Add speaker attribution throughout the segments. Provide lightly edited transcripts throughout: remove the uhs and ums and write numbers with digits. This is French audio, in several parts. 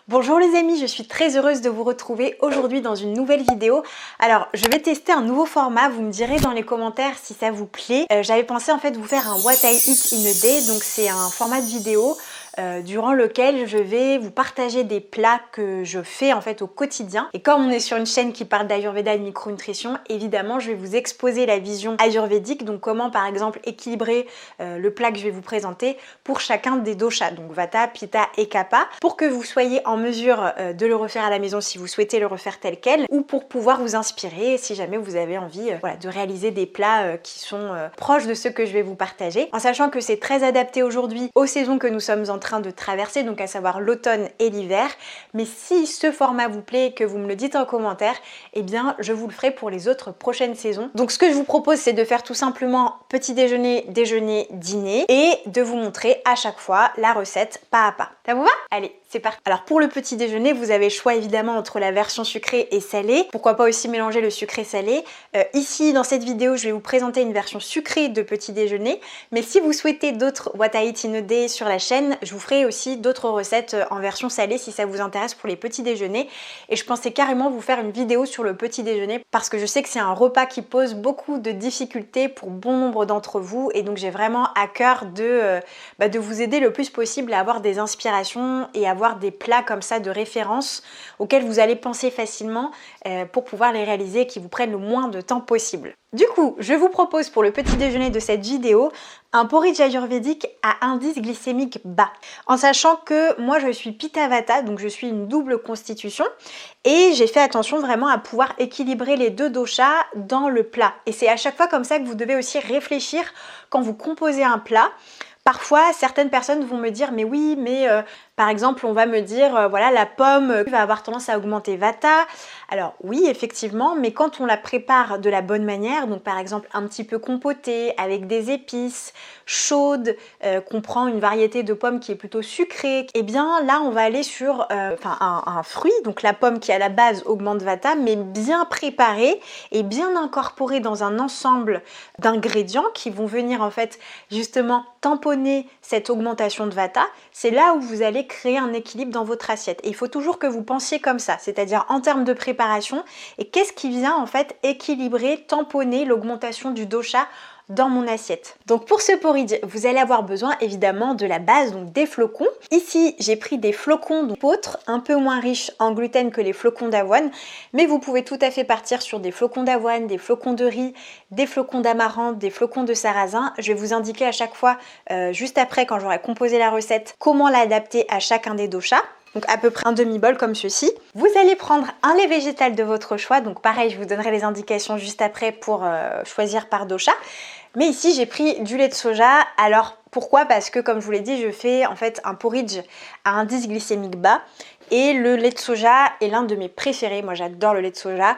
Speaker 1: Bonjour les amis, je suis très heureuse de vous retrouver aujourd'hui dans une nouvelle vidéo. Alors, je vais tester un nouveau format, vous me direz dans les commentaires si ça vous plaît. J'avais pensé en fait vous faire un What I Eat in a Day, donc c'est un format de vidéo durant lequel je vais vous partager des plats que je fais en fait au quotidien. Et comme on est sur une chaîne qui parle d'Ayurveda et de micronutrition, évidemment je vais vous exposer la vision ayurvédique, donc comment par exemple équilibrer le plat que je vais vous présenter pour chacun des doshas, donc Vata, Pitta et Kapha, pour que vous soyez en mesure de le refaire à la maison si vous souhaitez le refaire tel quel, ou pour pouvoir vous inspirer si jamais vous avez envie de réaliser des plats qui sont proches de ceux que je vais vous partager, en sachant que c'est très adapté aujourd'hui aux saisons que nous sommes en train de traverser, donc à savoir l'automne et l'hiver. Mais si ce format vous plaît et que vous me le dites en commentaire, eh bien je vous le ferai pour les autres prochaines saisons. Donc ce que je vous propose, c'est de faire tout simplement petit déjeuner, déjeuner, dîner, et de vous montrer à chaque fois la recette pas à pas. Ça vous va? Allez, c'est parti. Alors pour le petit déjeuner, vous avez le choix évidemment entre la version sucrée et salée. Pourquoi pas aussi mélanger le sucré salé. Ici dans cette vidéo, je vais vous présenter une version sucrée de petit déjeuner. Mais si vous souhaitez d'autres What I Eat in a Day sur la chaîne, je vous ferai aussi d'autres recettes en version salée si ça vous intéresse pour les petits déjeuners. Et je pensais carrément vous faire une vidéo sur le petit déjeuner parce que je sais que c'est un repas qui pose beaucoup de difficultés pour bon nombre d'entre vous. Et donc j'ai vraiment à cœur de vous aider le plus possible à avoir des inspirations et avoir des plats comme ça de référence auxquels vous allez penser facilement pour pouvoir les réaliser et qui vous prennent le moins de temps possible. Du coup, je vous propose pour le petit déjeuner de cette vidéo un porridge ayurvédique à indice glycémique bas. En sachant que moi je suis Pitta Vata, donc je suis une double constitution et j'ai fait attention vraiment à pouvoir équilibrer les deux doshas dans le plat. Et c'est à chaque fois comme ça que vous devez aussi réfléchir quand vous composez un plat. Parfois, certaines personnes vont me dire mais oui, mais par exemple, on va me dire voilà, la pomme va avoir tendance à augmenter Vata. Alors oui, effectivement, mais quand on la prépare de la bonne manière, donc par exemple un petit peu compotée, avec des épices, chaude, qu'on prend une variété de pommes qui est plutôt sucrée, et bien là on va aller sur un fruit, donc la pomme qui à la base augmente Vata, mais bien préparée et bien incorporée dans un ensemble d'ingrédients qui vont venir en fait justement tamponner cette augmentation de Vata. C'est là où vous allez créer un équilibre dans votre assiette. Et il faut toujours que vous pensiez comme ça, c'est-à-dire en termes de préparation, et qu'est-ce qui vient en fait équilibrer, tamponner l'augmentation du dosha dans mon assiette. Donc pour ce porridge, vous allez avoir besoin évidemment de la base, donc des flocons. Ici, j'ai pris des flocons d'épeautre, un peu moins riches en gluten que les flocons d'avoine, mais vous pouvez tout à fait partir sur des flocons d'avoine, des flocons de riz, des flocons d'amarante, des flocons de sarrasin. Je vais vous indiquer à chaque fois, juste après quand j'aurai composé la recette, comment l'adapter à chacun des doshas. Donc à peu près un demi-bol comme ceci. Vous allez prendre un lait végétal de votre choix. Donc pareil, je vous donnerai les indications juste après pour choisir par dosha. Mais ici, j'ai pris du lait de soja. Alors pourquoi? Parce que comme je vous l'ai dit, je fais en fait un porridge à indice glycémique bas. Et le lait de soja est l'un de mes préférés. Moi, j'adore le lait de soja.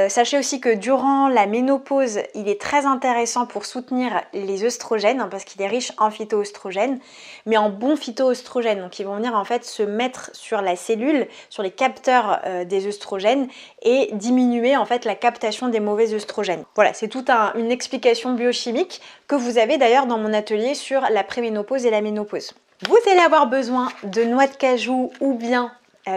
Speaker 1: Sachez aussi que durant la ménopause, il est très intéressant pour soutenir les œstrogènes, parce qu'il est riche en phytoœstrogènes, mais en bons phytoœstrogènes. Donc, ils vont venir en fait se mettre sur la cellule, sur les capteurs des œstrogènes et diminuer en fait la captation des mauvais œstrogènes. Voilà, c'est toute une explication biochimique que vous avez d'ailleurs dans mon atelier sur la préménopause et la ménopause. Vous allez avoir besoin de noix de cajou ou bien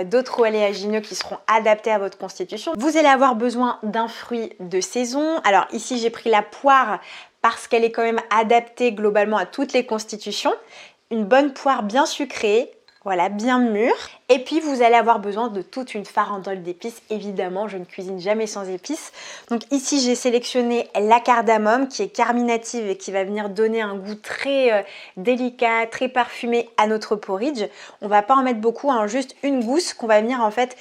Speaker 1: d'autres oléagineux qui seront adaptés à votre constitution. Vous allez avoir besoin d'un fruit de saison. Alors ici j'ai pris la poire parce qu'elle est quand même adaptée globalement à toutes les constitutions. Une bonne poire bien sucrée, voilà, bien mûre. Et puis vous allez avoir besoin de toute une farandole d'épices. Évidemment, je ne cuisine jamais sans épices. Donc ici j'ai sélectionné la cardamome qui est carminative et qui va venir donner un goût très délicat, très parfumé à notre porridge. On va pas en mettre beaucoup, hein, juste une gousse qu'on va venir en fait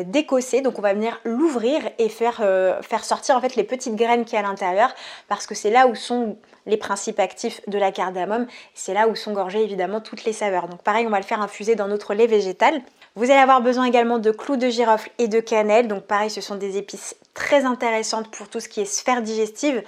Speaker 1: décosser. Donc on va venir l'ouvrir et faire sortir en fait les petites graines qui y a à l'intérieur, parce que c'est là où sont les principes actifs de la cardamome. C'est là où sont gorgées évidemment toutes les saveurs. Donc pareil, on va le faire infuser dans notre lait végétal. Vous allez avoir besoin également de clous de girofle et de cannelle. Donc pareil, ce sont des épices très intéressantes pour tout ce qui est sphère digestive.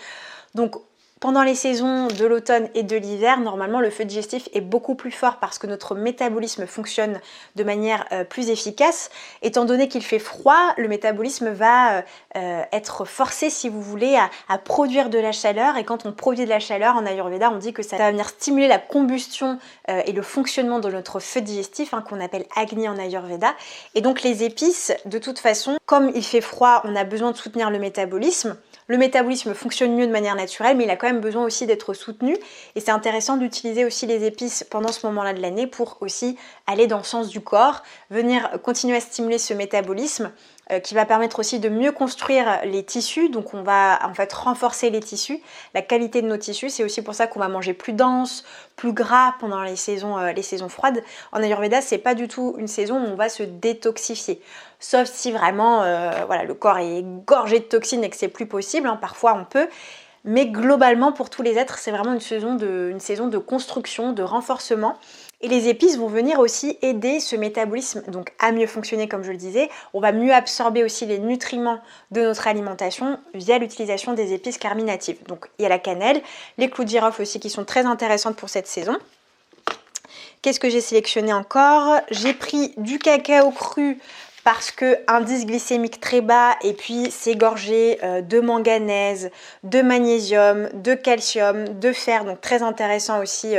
Speaker 1: Donc Pendant les saisons de l'automne et de l'hiver, normalement le feu digestif est beaucoup plus fort parce que notre métabolisme fonctionne de manière plus efficace. Étant donné qu'il fait froid, le métabolisme va être forcé, si vous voulez, à produire de la chaleur. Et quand on produit de la chaleur, en Ayurveda, on dit que ça va venir stimuler la combustion et le fonctionnement de notre feu digestif, qu'on appelle Agni en Ayurveda. Et donc les épices, de toute façon, comme il fait froid, on a besoin de soutenir le métabolisme. Le métabolisme fonctionne mieux de manière naturelle, mais il a quand même besoin aussi d'être soutenu. Et c'est intéressant d'utiliser aussi les épices pendant ce moment-là de l'année pour aussi aller dans le sens du corps, venir continuer à stimuler ce métabolisme qui va permettre aussi de mieux construire les tissus. Donc on va en fait renforcer les tissus, la qualité de nos tissus. C'est aussi pour ça qu'on va manger plus dense, plus gras pendant les saisons froides. En Ayurveda, c'est pas du tout une saison où on va se détoxifier. Sauf si vraiment voilà, le corps est gorgé de toxines et que c'est plus possible, parfois on peut. Mais globalement, pour tous les êtres, c'est vraiment une saison de construction, de renforcement. Et les épices vont venir aussi aider ce métabolisme donc à mieux fonctionner, comme je le disais. On va mieux absorber aussi les nutriments de notre alimentation via l'utilisation des épices carminatives. Donc il y a la cannelle, les clous de girofle aussi qui sont très intéressantes pour cette saison. Qu'est-ce que j'ai sélectionné encore? J'ai pris du cacao cru parce que indice glycémique très bas et puis c'est gorgé de manganèse, de magnésium, de calcium, de fer, donc très intéressant aussi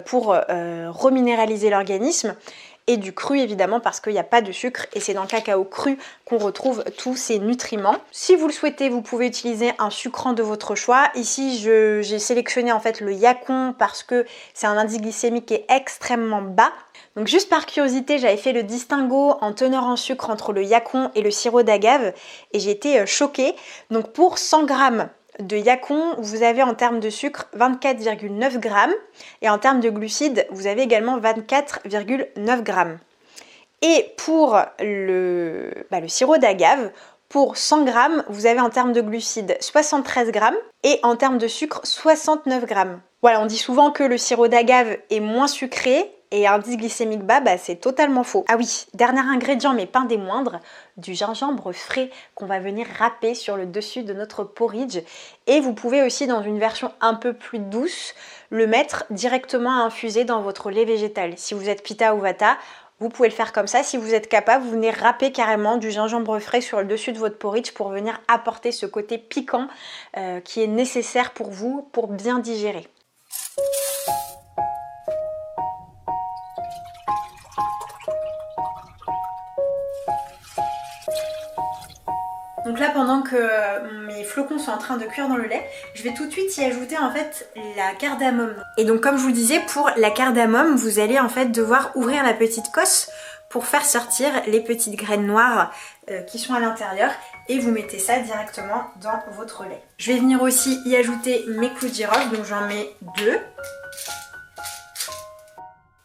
Speaker 1: pour reminéraliser l'organisme. Et du cru évidemment parce qu'il n'y a pas de sucre et c'est dans le cacao cru qu'on retrouve tous ces nutriments. Si vous le souhaitez, vous pouvez utiliser un sucrant de votre choix. Ici, j'ai sélectionné en fait le yacon parce que c'est un indice glycémique qui est extrêmement bas. Donc juste par curiosité, j'avais fait le distinguo en teneur en sucre entre le yacon et le sirop d'agave et j'ai été choquée. Donc pour 100 g de yacon, vous avez en termes de sucre 24,9 g et en termes de glucides, vous avez également 24,9 g. Et pour le sirop d'agave, pour 100 g, vous avez en termes de glucides 73 g et en termes de sucre 69 g. Voilà, on dit souvent que le sirop d'agave est moins sucré et indice glycémique bas, c'est totalement faux. Ah oui, dernier ingrédient mais pas des moindres, du gingembre frais qu'on va venir râper sur le dessus de notre porridge. Et vous pouvez aussi, dans une version un peu plus douce, le mettre directement à infuser dans votre lait végétal. Si vous êtes Pitta ou Vata, vous pouvez le faire comme ça. Si vous êtes capable, vous venez râper carrément du gingembre frais sur le dessus de votre porridge pour venir apporter ce côté piquant qui est nécessaire pour vous pour bien digérer. Donc là, pendant que mes flocons sont en train de cuire dans le lait, je vais tout de suite y ajouter en fait la cardamome. Et donc comme je vous le disais, pour la cardamome, vous allez en fait devoir ouvrir la petite cosse pour faire sortir les petites graines noires qui sont à l'intérieur et vous mettez ça directement dans votre lait. Je vais venir aussi y ajouter mes clous de girofle, donc j'en mets 2.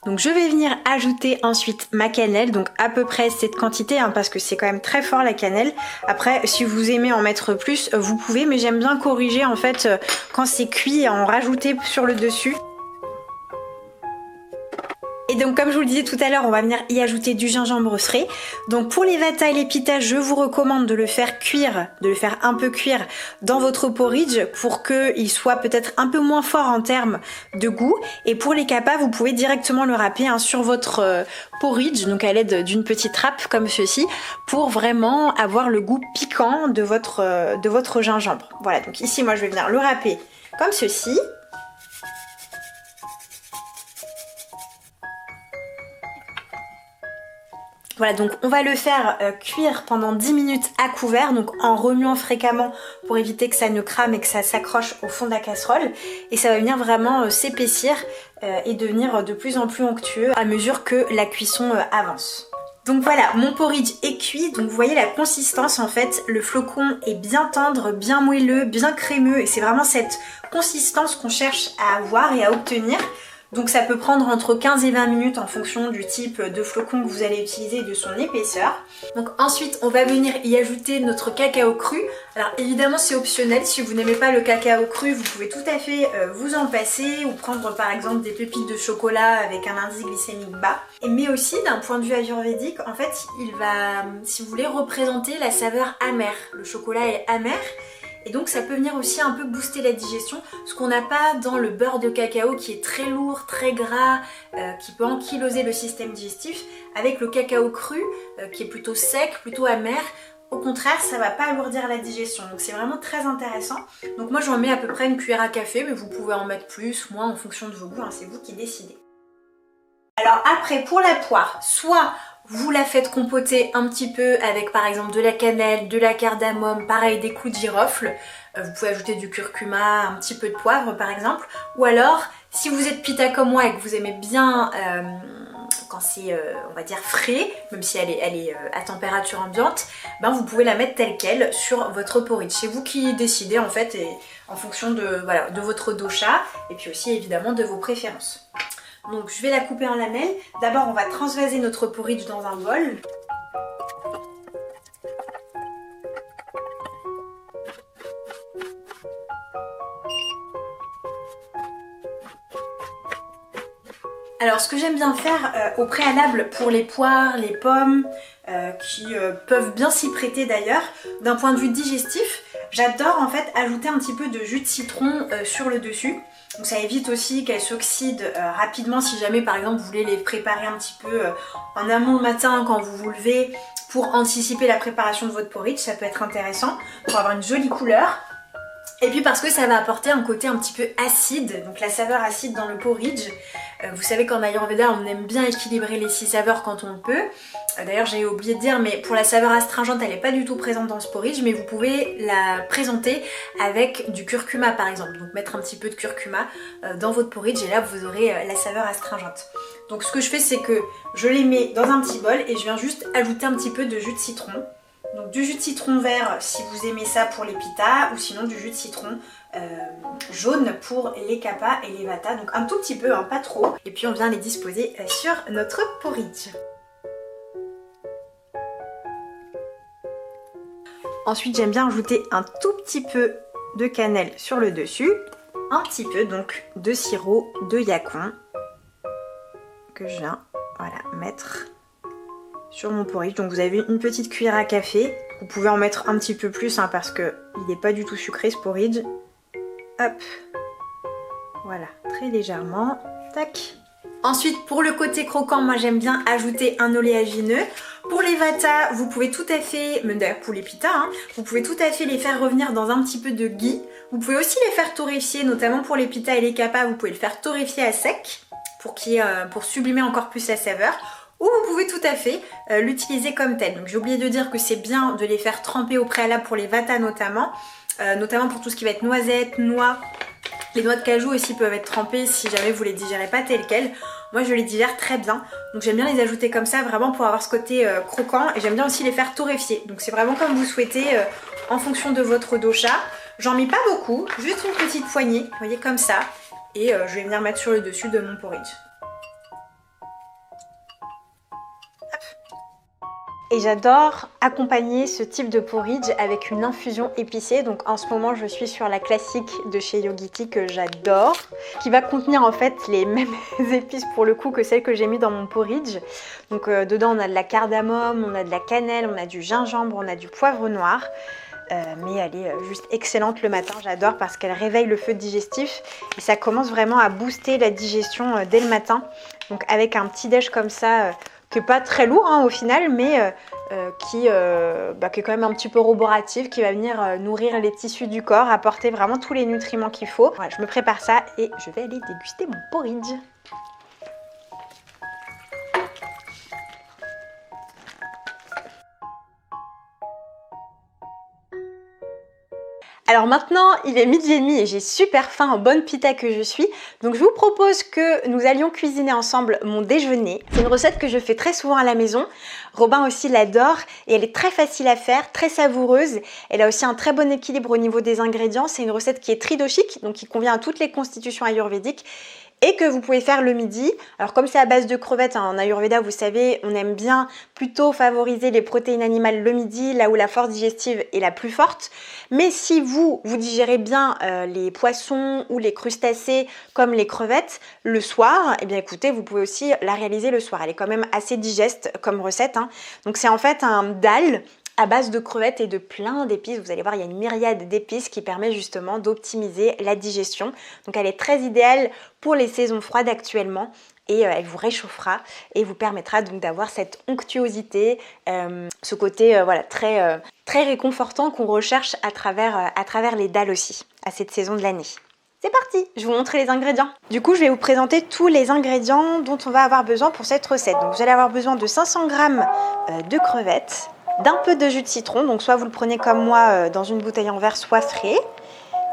Speaker 1: Donc je vais venir ajouter ensuite ma cannelle, donc à peu près cette quantité parce que c'est quand même très fort la cannelle. Après si vous aimez en mettre plus, vous pouvez, mais j'aime bien corriger en fait quand c'est cuit, en rajouter sur le dessus. Et donc comme je vous le disais tout à l'heure, on va venir y ajouter du gingembre frais. Donc pour les Vata et les Pitta, je vous recommande de le faire cuire, de le faire un peu cuire dans votre porridge pour qu'il soit peut-être un peu moins fort en termes de goût. Et pour les Kapha, vous pouvez directement le râper sur votre porridge, donc à l'aide d'une petite râpe comme ceci, pour vraiment avoir le goût piquant de votre gingembre. Voilà, donc ici moi je vais venir le râper comme ceci. Voilà, donc on va le faire cuire pendant 10 minutes à couvert, donc en remuant fréquemment pour éviter que ça ne crame et que ça s'accroche au fond de la casserole. Et ça va venir vraiment s'épaissir et devenir de plus en plus onctueux à mesure que la cuisson avance. Donc voilà, mon porridge est cuit, donc vous voyez la consistance en fait, le flocon est bien tendre, bien moelleux, bien crémeux et c'est vraiment cette consistance qu'on cherche à avoir et à obtenir. Donc ça peut prendre entre 15 et 20 minutes en fonction du type de flocon que vous allez utiliser et de son épaisseur. Donc ensuite on va venir y ajouter notre cacao cru. Alors évidemment c'est optionnel, si vous n'aimez pas le cacao cru vous pouvez tout à fait vous en passer ou prendre par exemple des pépites de chocolat avec un indice glycémique bas. Mais aussi d'un point de vue ayurvédique, en fait il va, si vous voulez, représenter la saveur amère. Le chocolat est amer. et donc ça peut venir aussi un peu booster la digestion, ce qu'on n'a pas dans le beurre de cacao qui est très lourd, très gras, qui peut ankyloser le système digestif, avec le cacao cru qui est plutôt sec, plutôt amer. Au contraire, ça va pas alourdir la digestion, donc c'est vraiment très intéressant. Donc moi j'en mets à peu près une cuillère à café, mais vous pouvez en mettre plus, moins en fonction de vos goûts, hein, c'est vous qui décidez. Alors après, pour la poire, soit vous la faites compoter un petit peu avec par exemple de la cannelle, de la cardamome, pareil des clous de girofle, vous pouvez ajouter du curcuma, un petit peu de poivre par exemple, ou alors si vous êtes pita comme moi et que vous aimez bien quand c'est on va dire frais, même si elle est à température ambiante, ben vous pouvez la mettre telle quelle sur votre porridge. C'est vous qui décidez en fait, et en fonction de, voilà, de votre dosha et puis aussi évidemment de vos préférences. Donc je vais la couper en lamelles. D'abord on va transvaser notre porridge dans un bol. Alors ce que j'aime bien faire au préalable pour les poires, les pommes, qui peuvent bien s'y prêter d'ailleurs, d'un point de vue digestif, j'adore en fait ajouter un petit peu de jus de citron sur le dessus. Donc ça évite aussi qu'elles s'oxydent rapidement si jamais par exemple vous voulez les préparer un petit peu en amont le matin quand vous vous levez pour anticiper la préparation de votre porridge, ça peut être intéressant pour avoir une jolie couleur. Et puis parce que ça va apporter un côté un petit peu acide, donc la saveur acide dans le porridge. Vous savez qu'en Ayurveda on aime bien équilibrer les 6 saveurs quand on le peut. D'ailleurs j'ai oublié de dire, mais pour la saveur astringente elle n'est pas du tout présente dans ce porridge, mais vous pouvez la présenter avec du curcuma par exemple. Donc mettre un petit peu de curcuma dans votre porridge et là vous aurez la saveur astringente. Donc ce que je fais c'est que je les mets dans un petit bol et je viens juste ajouter un petit peu de jus de citron. Donc du jus de citron vert si vous aimez ça pour les pitas, ou sinon du jus de citron jaune pour les kapha et les vata. Donc un tout petit peu, hein, pas trop. Et puis on vient les disposer sur notre porridge. Ensuite j'aime bien ajouter un tout petit peu de cannelle sur le dessus. Un petit peu donc de sirop de yacon que je viens mettre sur mon porridge. Donc vous avez une petite cuillère à café, vous pouvez en mettre un petit peu plus hein, parce qu'il n'est pas du tout sucré ce porridge. Hop, voilà, très légèrement, tac. Ensuite pour le côté croquant, moi j'aime bien ajouter un oléagineux. Pour les vata, vous pouvez tout à fait, même d'ailleurs pour les pitas, hein, vous pouvez tout à fait les faire revenir dans un petit peu de ghee. Vous pouvez aussi les faire torréfier, notamment pour les pitas et les kapha, vous pouvez le faire torréfier à sec pour sublimer encore plus la saveur. Ou vous pouvez tout à fait l'utiliser comme tel. Donc j'ai oublié de dire que c'est bien de les faire tremper au préalable pour les vata notamment pour tout ce qui va être noisettes, noix. Les noix de cajou aussi peuvent être trempées si jamais vous les digérez pas telles quelles. Moi je les digère très bien, donc j'aime bien les ajouter comme ça vraiment pour avoir ce côté croquant, et j'aime bien aussi les faire torréfier. Donc c'est vraiment comme vous souhaitez en fonction de votre dosha. J'en mets pas beaucoup, juste une petite poignée, vous voyez comme ça, et je vais venir mettre sur le dessus de mon porridge. Et j'adore accompagner ce type de porridge avec une infusion épicée. Donc en ce moment je suis sur la classique de chez Yogiti que j'adore, qui va contenir en fait les mêmes épices pour le coup que celles que j'ai mis dans mon porridge. Donc dedans on a de la cardamome, on a de la cannelle, on a du gingembre, on a du poivre noir. Mais elle est juste excellente le matin, j'adore parce qu'elle réveille le feu digestif et ça commence vraiment à booster la digestion dès le matin. Donc avec un petit déj comme ça, qui n'est pas très lourd hein, au final, mais qui est quand même un petit peu roboratif, qui va venir nourrir les tissus du corps, apporter vraiment tous les nutriments qu'il faut. Voilà, je me prépare ça et je vais aller déguster mon porridge. Alors maintenant, il est 12h30 et j'ai super faim en bonne pita que je suis. Donc je vous propose que nous allions cuisiner ensemble mon déjeuner. C'est une recette que je fais très souvent à la maison. Robin aussi l'adore et elle est très facile à faire, très savoureuse. Elle a aussi un très bon équilibre au niveau des ingrédients. C'est une recette qui est tridoshique, donc qui convient à toutes les constitutions ayurvédiques, et que vous pouvez faire le midi. Alors comme c'est à base de crevettes, hein, en Ayurveda vous savez, on aime bien plutôt favoriser les protéines animales le midi, là où la force digestive est la plus forte. Mais si vous digérez bien les poissons ou les crustacés comme les crevettes le soir, eh bien écoutez, vous pouvez aussi la réaliser le soir. Elle est quand même assez digeste comme recette, hein. Donc c'est en fait un dal à base de crevettes et de plein d'épices. Vous allez voir, il y a une myriade d'épices qui permet justement d'optimiser la digestion. Donc elle est très idéale pour les saisons froides actuellement. Et elle vous réchauffera et vous permettra donc d'avoir cette onctuosité, ce côté voilà, très réconfortant qu'on recherche à travers les dalles aussi, à cette saison de l'année. C'est parti, je vais vous montrer les ingrédients. Du coup, je vais vous présenter tous les ingrédients dont on va avoir besoin pour cette recette. Donc vous allez avoir besoin de 500 g de crevettes, d'un peu de jus de citron, donc soit vous le prenez comme moi dans une bouteille en verre, soit frais,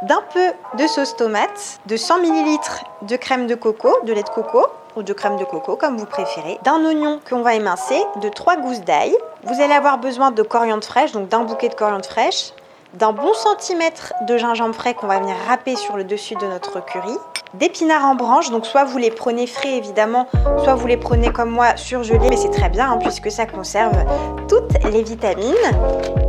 Speaker 1: d'un peu de sauce tomate, de 100 ml de crème de coco, de lait de coco, ou de crème de coco comme vous préférez, d'un oignon qu'on va émincer, de 3 gousses d'ail. Vous allez avoir besoin de coriandre fraîche, donc d'un bouquet de coriandre fraîche, d'un bon centimètre de gingembre frais qu'on va venir râper sur le dessus de notre curry, d'épinards en branches, donc soit vous les prenez frais évidemment, soit vous les prenez comme moi surgelés, mais c'est très bien hein, puisque ça conserve toutes les vitamines.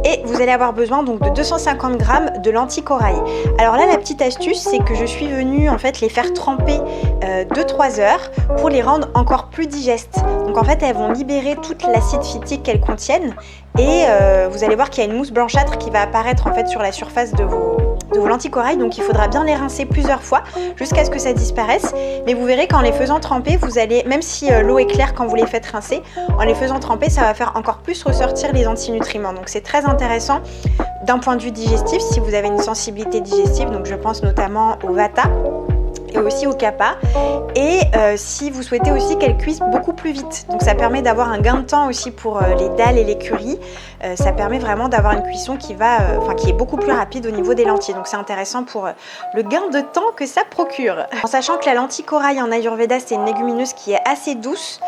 Speaker 1: Et vous allez avoir besoin donc de 250 g de lentilles corail. Alors là, la petite astuce, c'est que je suis venue en fait les faire tremper 2-3 heures pour les rendre encore plus digestes. Donc en fait, elles vont libérer toute l'acide phytique qu'elles contiennent et vous allez voir qu'il y a une mousse blanchâtre qui va apparaître en fait sur la surface de vos lentilles corail. Donc il faudra bien les rincer plusieurs fois jusqu'à ce que ça disparaisse. Mais vous verrez qu'en les faisant tremper, vous allez, même si l'eau est claire quand vous les faites rincer, en les faisant tremper, ça va faire encore plus ressortir les antinutriments. Donc c'est très intéressant d'un point de vue digestif si vous avez une sensibilité digestive. Donc je pense notamment au Vata et aussi au Kapha, et si vous souhaitez aussi qu'elles cuisent beaucoup plus vite. Donc ça permet d'avoir un gain de temps aussi pour les dalles et les currys. Ça permet vraiment d'avoir une cuisson qui est beaucoup plus rapide au niveau des lentilles. Donc c'est intéressant pour le gain de temps que ça procure. En sachant que la lentille corail en Ayurveda, c'est une légumineuse qui est assez douce.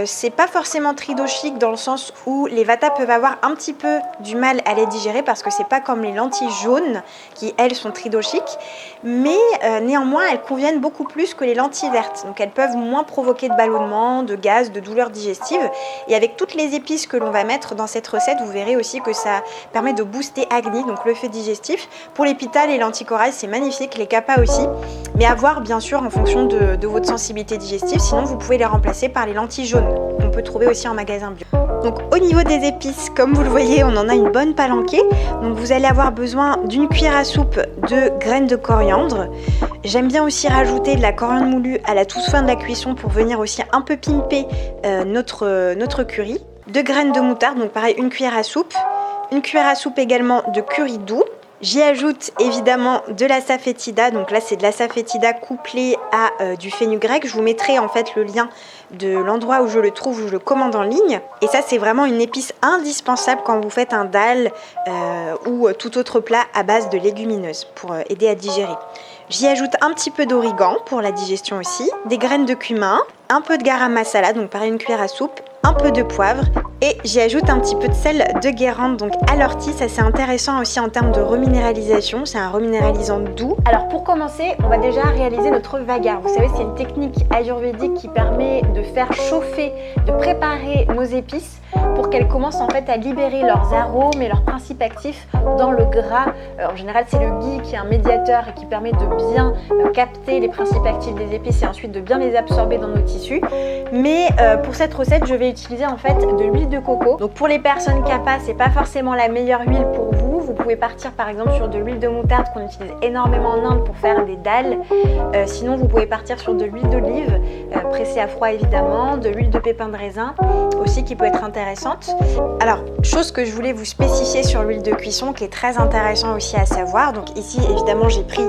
Speaker 1: C'est pas forcément tridoshique dans le sens où les Vata peuvent avoir un petit peu du mal à les digérer parce que c'est pas comme les lentilles jaunes qui elles sont tridoshiques, mais néanmoins elles conviennent beaucoup plus que les lentilles vertes. Donc elles peuvent moins provoquer de ballonnement, de gaz, de douleurs digestives. Et avec toutes les épices que l'on va mettre dans cette recette, vous verrez aussi que ça permet de booster Agni, donc le fait digestif. Pour les pitas, les lentilles corail, c'est magnifique, les Kapha aussi. Mais à voir bien sûr en fonction de votre sensibilité digestive. Sinon vous pouvez les remplacer par les lentilles jaunes. On peut trouver aussi en magasin bio. Donc au niveau des épices, comme vous le voyez, on en a une bonne palanquée. Donc vous allez avoir besoin d'une cuillère à soupe de graines de coriandre. J'aime bien aussi rajouter de la coriandre moulue à la toute fin de la cuisson pour venir aussi un peu pimper notre curry. 2 graines de moutarde, donc pareil une cuillère à soupe. Une cuillère à soupe également de curry doux. J'y ajoute évidemment de la saffétida, donc là c'est de la saffétida couplée à du fenugrec. Je vous mettrai en fait le lien de l'endroit où je le trouve, où je le commande en ligne. Et ça c'est vraiment une épice indispensable quand vous faites un dal ou tout autre plat à base de légumineuses pour aider à digérer. J'y ajoute un petit peu d'origan pour la digestion aussi, des graines de cumin, un peu de garam masala, donc pareil une cuillère à soupe, un peu de poivre et j'y ajoute un petit peu de sel de Guérande, donc à l'ortie. Ça c'est intéressant aussi en termes de reminéralisation, c'est un reminéralisant doux. Alors pour commencer, on va déjà réaliser notre vagar. Vous savez, c'est une technique ayurvédique qui permet de faire chauffer, de préparer nos épices pour qu'elles commencent en fait à libérer leurs arômes et leurs principes actifs dans le gras. En général, c'est le ghee qui est un médiateur et qui permet de bien capter les principes actifs des épices et ensuite de bien les absorber dans nos tissus. Mais pour cette recette, je vais utiliser en fait de l'huile de coco. Donc pour les personnes Kapha, c'est pas forcément la meilleure huile pour vous. Vous pouvez partir par exemple sur de l'huile de moutarde qu'on utilise énormément en Inde pour faire des dalles. Sinon, vous pouvez partir sur de l'huile d'olive pressée à froid évidemment, de l'huile de pépins de raisin aussi qui peut être intéressante. Alors, chose que je voulais vous spécifier sur l'huile de cuisson qui est très intéressant aussi à savoir. Donc ici, évidemment, j'ai pris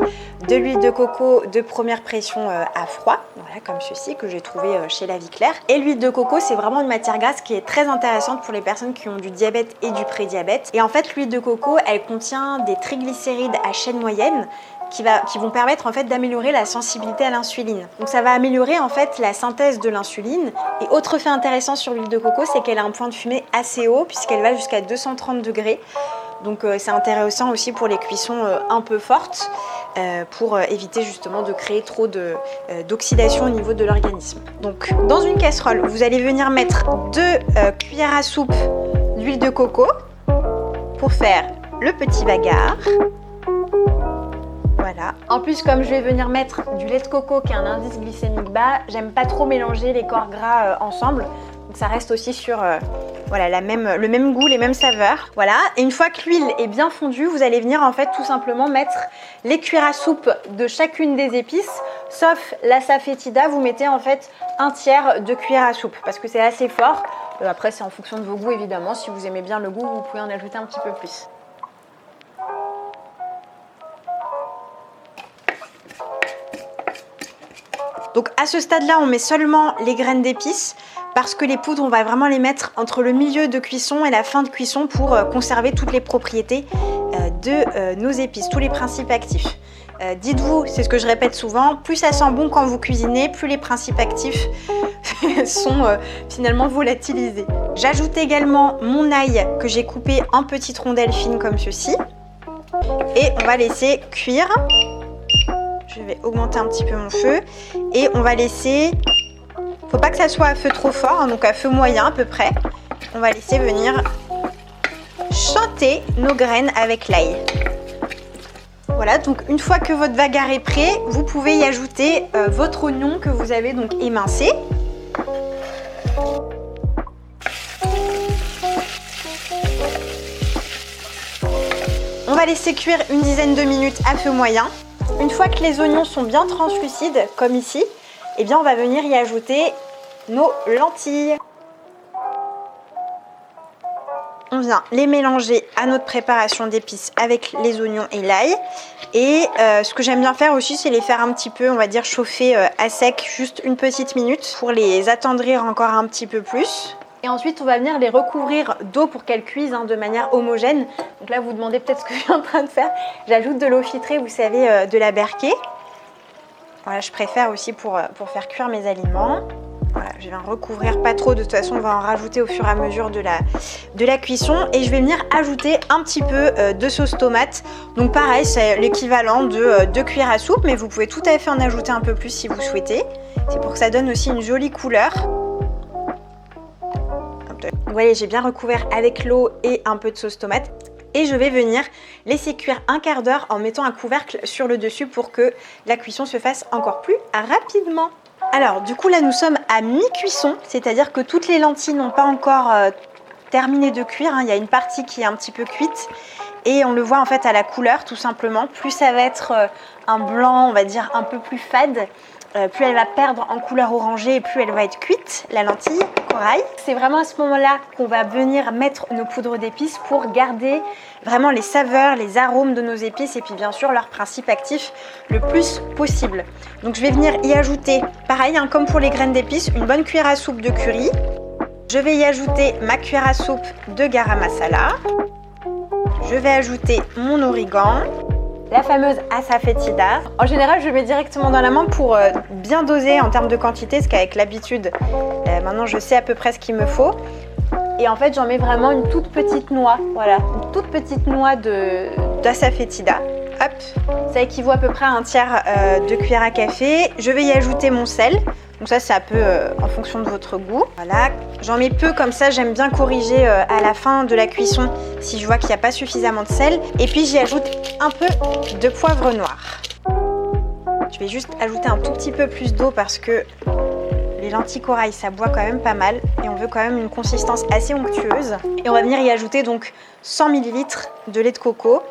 Speaker 1: de l'huile de coco de première pression à froid, voilà, comme ceci que j'ai trouvé chez La Vie Claire. Et l'huile de coco, c'est vraiment une matière grasse qui est très intéressante pour les personnes qui ont du diabète et du prédiabète. Et en fait, l'huile de coco, elle contient des triglycérides à chaîne moyenne qui vont permettre en fait d'améliorer la sensibilité à l'insuline. Donc ça va améliorer en fait la synthèse de l'insuline. Et autre fait intéressant sur l'huile de coco, c'est qu'elle a un point de fumée assez haut puisqu'elle va jusqu'à 230 degrés. Donc c'est intéressant aussi pour les cuissons un peu fortes pour éviter justement de créer trop d'oxydation au niveau de l'organisme. Donc dans une casserole, vous allez venir mettre 2 cuillères à soupe d'huile de coco pour faire le petit vagar. Voilà. En plus, comme je vais venir mettre du lait de coco qui a un indice glycémique bas, j'aime pas trop mélanger les corps gras ensemble. Donc ça reste aussi sur voilà, le même goût, les mêmes saveurs. Voilà, et une fois que l'huile est bien fondue, vous allez venir en fait tout simplement mettre les cuillères à soupe de chacune des épices, sauf la safetida, vous mettez en fait un tiers de cuillère à soupe parce que c'est assez fort. Après c'est en fonction de vos goûts évidemment, si vous aimez bien le goût, vous pouvez en ajouter un petit peu plus. Donc à ce stade-là, on met seulement les graines d'épices parce que les poudres, on va vraiment les mettre entre le milieu de cuisson et la fin de cuisson pour conserver toutes les propriétés de nos épices, tous les principes actifs. Dites-vous, c'est ce que je répète souvent, plus ça sent bon quand vous cuisinez, plus les principes actifs sont finalement volatilisés. J'ajoute également mon ail que j'ai coupé en petites rondelles fines comme ceci et on va laisser cuire. Je vais augmenter un petit peu mon feu et on va laisser, faut pas que ça soit à feu trop fort, hein, donc à feu moyen à peu près. On va laisser venir chanter nos graines avec l'ail. Voilà, donc une fois que votre bagarre est prêt, vous pouvez y ajouter votre oignon que vous avez donc émincé. On va laisser cuire une dizaine de minutes à feu moyen. Une fois que les oignons sont bien translucides, comme ici, eh bien on va venir y ajouter nos lentilles. On vient les mélanger à notre préparation d'épices avec les oignons et l'ail. Et ce que j'aime bien faire aussi, c'est les faire un petit peu, on va dire, chauffer à sec, juste une petite minute, pour les attendrir encore un petit peu plus. Et ensuite, on va venir les recouvrir d'eau pour qu'elles cuisent de manière homogène. Donc là, vous vous demandez peut-être ce que je suis en train de faire. J'ajoute de l'eau filtrée, vous savez, de la Berquet. Voilà, je préfère aussi pour faire cuire mes aliments. Voilà, je viens recouvrir pas trop. De toute façon, on va en rajouter au fur et à mesure de la cuisson. Et je vais venir ajouter un petit peu de sauce tomate. Donc pareil, c'est l'équivalent de 2 cuillères à soupe, mais vous pouvez tout à fait en ajouter un peu plus si vous souhaitez. C'est pour que ça donne aussi une jolie couleur. Vous voyez, j'ai bien recouvert avec l'eau et un peu de sauce tomate. Et je vais venir laisser cuire un quart d'heure en mettant un couvercle sur le dessus pour que la cuisson se fasse encore plus rapidement. Alors du coup là nous sommes à mi-cuisson, c'est-à-dire que toutes les lentilles n'ont pas encore terminé de cuire. Il y a une partie qui est un petit peu cuite et on le voit en fait à la couleur tout simplement. Plus ça va être un blanc, on va dire un peu plus fade, plus elle va perdre en couleur orangée et plus elle va être cuite, la lentille corail. C'est vraiment à ce moment-là qu'on va venir mettre nos poudres d'épices pour garder vraiment les saveurs, les arômes de nos épices et puis bien sûr leur principe actif le plus possible. Donc je vais venir y ajouter, pareil comme pour les graines d'épices, une bonne cuillère à soupe de curry. Je vais y ajouter ma cuillère à soupe de garam masala. Je vais ajouter mon origan. La fameuse asafetida. En général, je mets directement dans la main pour bien doser en termes de quantité, parce qu'avec l'habitude, maintenant je sais à peu près ce qu'il me faut. Et en fait, j'en mets vraiment une toute petite noix. Voilà, une toute petite noix d'asafetida. Hop, ça équivaut à peu près à un tiers de cuillère à café. Je vais y ajouter mon sel. Donc ça, c'est un peu en fonction de votre goût. Voilà, j'en mets peu comme ça, j'aime bien corriger à la fin de la cuisson si je vois qu'il n'y a pas suffisamment de sel. Et puis j'y ajoute un peu de poivre noir. Je vais juste ajouter un tout petit peu plus d'eau parce que les lentilles corail, ça boit quand même pas mal. Et on veut quand même une consistance assez onctueuse. Et on va venir y ajouter donc 100 ml de lait de coco.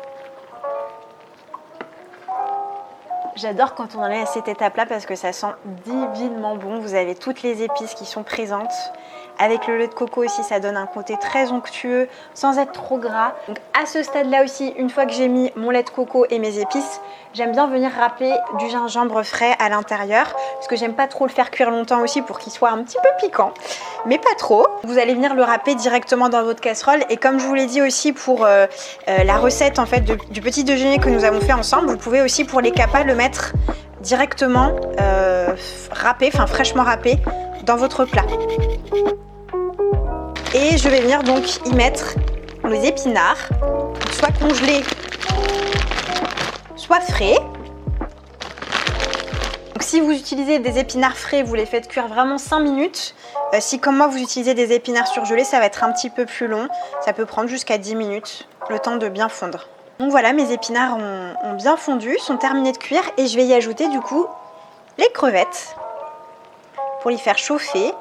Speaker 1: J'adore quand on en est à cette étape-là parce que ça sent divinement bon. Vous avez toutes les épices qui sont présentes. Avec le lait de coco aussi, ça donne un côté très onctueux sans être trop gras. Donc à ce stade-là aussi, une fois que j'ai mis mon lait de coco et mes épices, j'aime bien venir râper du gingembre frais à l'intérieur parce que j'aime pas trop le faire cuire longtemps aussi pour qu'il soit un petit peu piquant, mais pas trop. Vous allez venir le râper directement dans votre casserole et comme je vous l'ai dit aussi pour la recette en fait du petit déjeuner que nous avons fait ensemble, vous pouvez aussi pour les capas le mettre directement râpé, enfin fraîchement râpé dans votre plat. Et je vais venir donc y mettre les épinards, soit congelés, soit frais. Donc si vous utilisez des épinards frais, vous les faites cuire vraiment 5 minutes. Si comme moi vous utilisez des épinards surgelés, ça va être un petit peu plus long. Ça peut prendre jusqu'à 10 minutes, le temps de bien fondre. Donc voilà, mes épinards ont bien fondu, sont terminés de cuire et je vais y ajouter du coup les crevettes pour les faire chauffer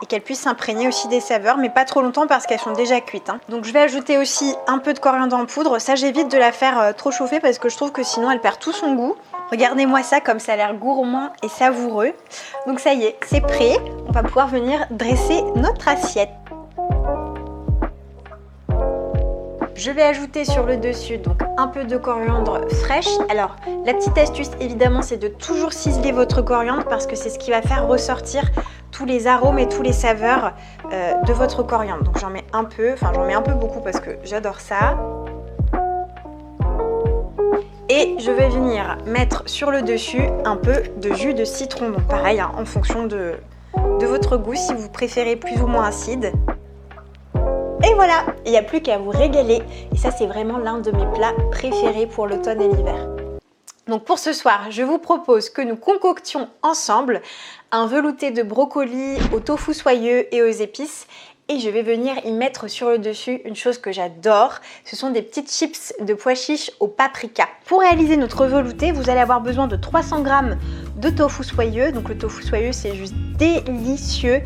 Speaker 1: et qu'elles puissent s'imprégner aussi des saveurs, mais pas trop longtemps parce qu'elles sont déjà cuites, hein. Donc je vais ajouter aussi un peu de coriandre en poudre. Ça, j'évite de la faire trop chauffer parce que je trouve que sinon elle perd tout son goût. Regardez-moi ça, comme ça a l'air gourmand et savoureux. Donc ça y est, c'est prêt. On va pouvoir venir dresser notre assiette. Je vais ajouter sur le dessus donc un peu de coriandre fraîche. Alors la petite astuce évidemment, c'est de toujours ciseler votre coriandre parce que c'est ce qui va faire ressortir tous les arômes et tous les saveurs de votre coriandre. Donc j'en mets un peu, enfin j'en mets un peu beaucoup parce que j'adore ça. Et je vais venir mettre sur le dessus un peu de jus de citron. Donc pareil, hein, en fonction de votre goût, si vous préférez plus ou moins acide. Et voilà, il n'y a plus qu'à vous régaler. Et ça, c'est vraiment l'un de mes plats préférés pour l'automne et l'hiver. Donc pour ce soir, je vous propose que nous concoctions ensemble un velouté de brocoli au tofu soyeux et aux épices. Et je vais venir y mettre sur le dessus une chose que j'adore. Ce sont des petites chips de pois chiches au paprika. Pour réaliser notre velouté, vous allez avoir besoin de 300 g de tofu soyeux. Donc le tofu soyeux, c'est juste délicieux.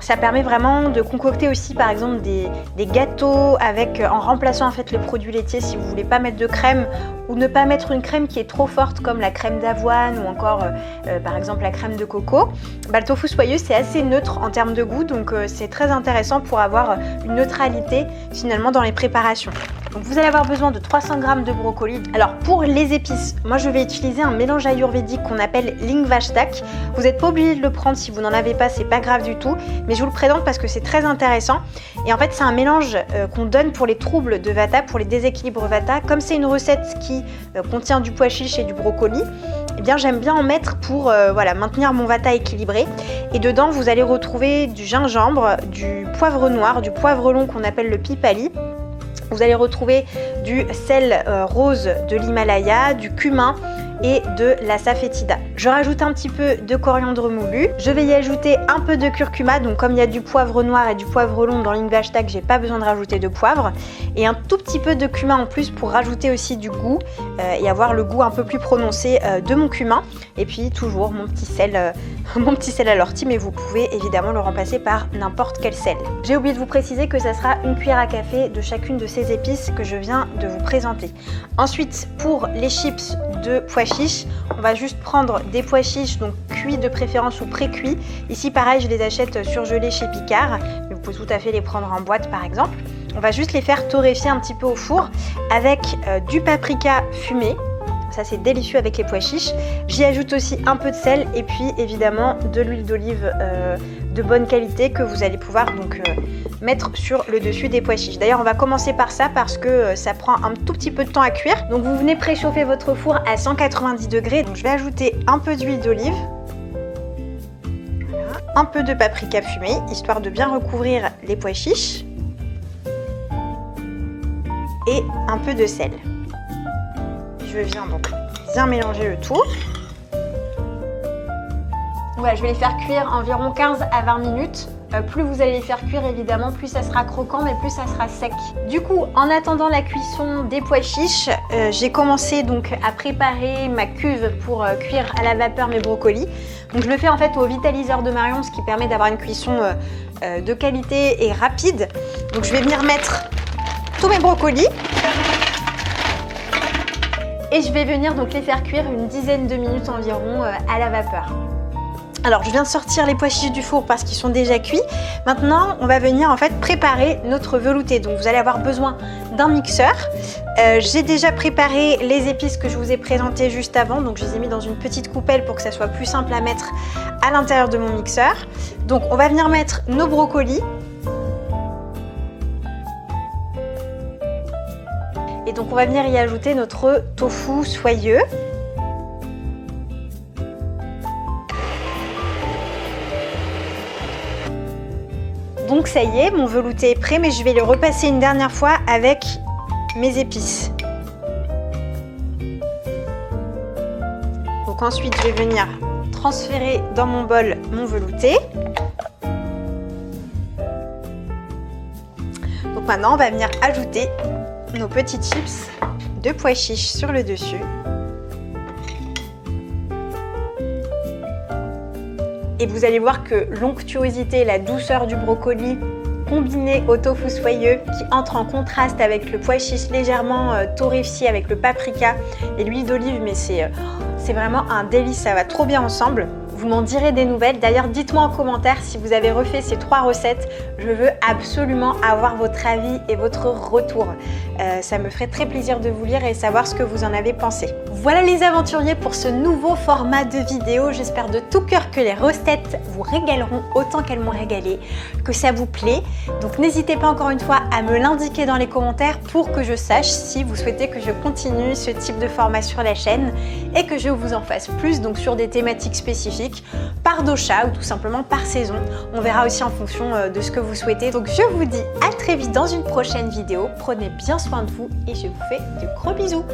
Speaker 1: Ça permet vraiment de concocter aussi par exemple des gâteaux avec, en remplaçant en fait les produits laitiers si vous voulez pas mettre de crème ou ne pas mettre une crème qui est trop forte comme la crème d'avoine ou encore par exemple la crème de coco. Le tofu soyeux c'est assez neutre en termes de goût, donc c'est très intéressant pour avoir une neutralité finalement dans les préparations. Donc vous allez avoir besoin de 300 g de brocoli. Alors pour les épices, moi je vais utiliser un mélange ayurvédique qu'on appelle Lingvashtak. Vous n'êtes pas obligé de le prendre si vous n'en avez pas, c'est pas grave du tout, mais je vous le présente parce que c'est très intéressant. Et en fait c'est un mélange qu'on donne pour les troubles de Vata, pour les déséquilibres Vata. Comme c'est une recette qui contient du pois chiche et du brocoli, eh bien j'aime bien en mettre pour voilà, maintenir mon Vata équilibré. Et dedans vous allez retrouver du gingembre, du poivre noir, du poivre long qu'on appelle le pipali. Vous allez retrouver du sel rose de l'Himalaya, du cumin et de la safetida. Je rajoute un petit peu de coriandre moulu. Je vais y ajouter un peu de curcuma. Donc comme il y a du poivre noir et du poivre long dans Lingvashtak, j'ai pas besoin de rajouter de poivre. Et un tout petit peu de cumin en plus pour rajouter aussi du goût et avoir le goût un peu plus prononcé de mon cumin. Et puis toujours mon petit sel à l'ortie, mais vous pouvez évidemment le remplacer par n'importe quel sel. J'ai oublié de vous préciser que ça sera une cuillère à café de chacune de ces épices que je viens de vous présenter. Ensuite, pour les chips de pois chiches, on va juste prendre des pois chiches, donc cuits de préférence ou pré-cuits. Ici pareil, je les achète surgelés chez Picard, mais vous pouvez tout à fait les prendre en boîte par exemple. On va juste les faire torréfier un petit peu au four avec du paprika fumé. Ça c'est délicieux avec les pois chiches. J'y ajoute aussi un peu de sel et puis évidemment de l'huile d'olive de bonne qualité que vous allez pouvoir donc mettre sur le dessus des pois chiches. D'ailleurs on va commencer par ça parce que ça prend un tout petit peu de temps à cuire. Donc vous venez préchauffer votre four à 190 degrés. Donc je vais ajouter un peu d'huile d'olive. Voilà. Un peu de paprika fumé histoire de bien recouvrir les pois chiches. Et un peu de sel. Je viens donc bien mélanger le tout. Voilà, je vais les faire cuire environ 15 à 20 minutes. Plus vous allez les faire cuire évidemment, plus ça sera croquant, mais plus ça sera sec. Du coup, en attendant la cuisson des pois chiches, j'ai commencé donc à préparer ma cuve pour cuire à la vapeur mes brocolis. Donc je le fais en fait au vitaliseur de Marion, ce qui permet d'avoir une cuisson de qualité et rapide. Donc je vais venir mettre tous mes brocolis. Et je vais venir donc les faire cuire une dizaine de minutes environ à la vapeur. Alors je viens de sortir les pois chiches du four parce qu'ils sont déjà cuits. Maintenant on va venir en fait préparer notre velouté. Donc vous allez avoir besoin d'un mixeur. J'ai déjà préparé les épices que je vous ai présentées juste avant. Donc je les ai mis dans une petite coupelle pour que ça soit plus simple à mettre à l'intérieur de mon mixeur. Donc on va venir mettre nos brocolis. Et donc on va venir y ajouter notre tofu soyeux. Donc ça y est, mon velouté est prêt, mais je vais le repasser une dernière fois avec mes épices. Donc ensuite je vais venir transférer dans mon bol mon velouté. Donc maintenant on va venir ajouter nos petites chips de pois chiches sur le dessus. Et vous allez voir que l'onctuosité, la douceur du brocoli, combiné au tofu soyeux qui entre en contraste avec le pois chiche légèrement torréfié avec le paprika et l'huile d'olive, mais c'est vraiment un délice, ça va trop bien ensemble. Vous m'en direz des nouvelles. D'ailleurs, dites-moi en commentaire si vous avez refait ces 3 recettes. Je veux absolument avoir votre avis et votre retour. Ça me ferait très plaisir de vous lire et savoir ce que vous en avez pensé. Voilà les aventuriers pour ce nouveau format de vidéo. J'espère de tout cœur que les recettes vous régaleront autant qu'elles m'ont régalé, que ça vous plaît. Donc n'hésitez pas encore une fois à me l'indiquer dans les commentaires pour que je sache si vous souhaitez que je continue ce type de format sur la chaîne et que je vous en fasse plus, donc sur des thématiques spécifiques, par dosha ou tout simplement par saison. On verra aussi en fonction de ce que vous souhaitez. Donc je vous dis à très vite dans une prochaine vidéo. Prenez bien soin de vous et je vous fais de gros bisous.